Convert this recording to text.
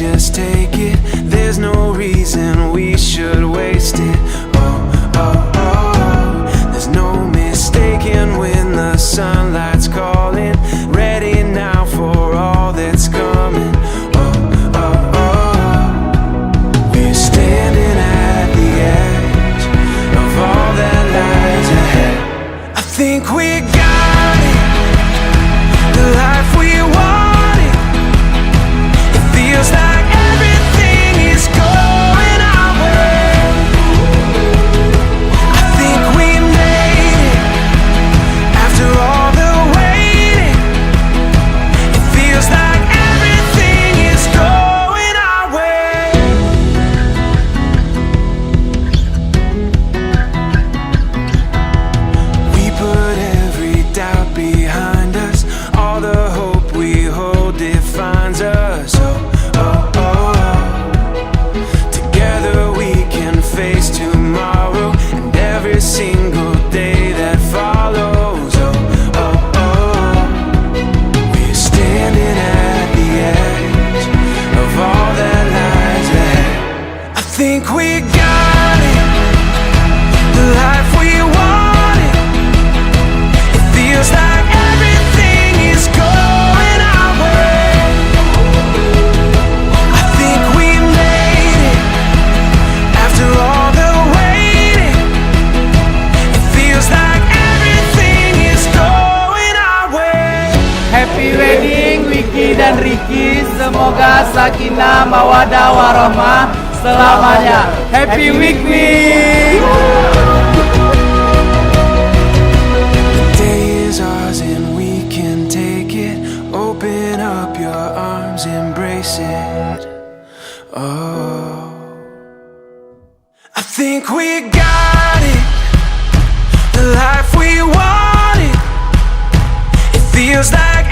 just take it. There's no reason we should waste it. Oh, oh, oh. There's no mistaking when the sunlight's calling. Ready now for all that's coming. Oh, oh, oh. We're standing at the edge of all that lies ahead. I think we got it, the life we wanted. It feels like everything is going our way. I think we made it after all the waiting. It feels like everything is going our way. We put every doubt behind us. All the hope we hold defines us. Oh, oh, oh, oh. Together we can face tomorrow and every single day that follows. Oh, oh, oh. We're standing at the edge of all that lies ahead. I think we got it, the life we wanted. It feels like everything is going our way. I think we made it after all the waiting. It feels like everything is going our way. Happy wedding Wieke dan Riki. Semoga sakinah mawaddah warahmah selamanya. Happy week. The day is ours and we can take it. Open up your arms, embrace it. Oh, I think we got it, the life we wanted. It feels like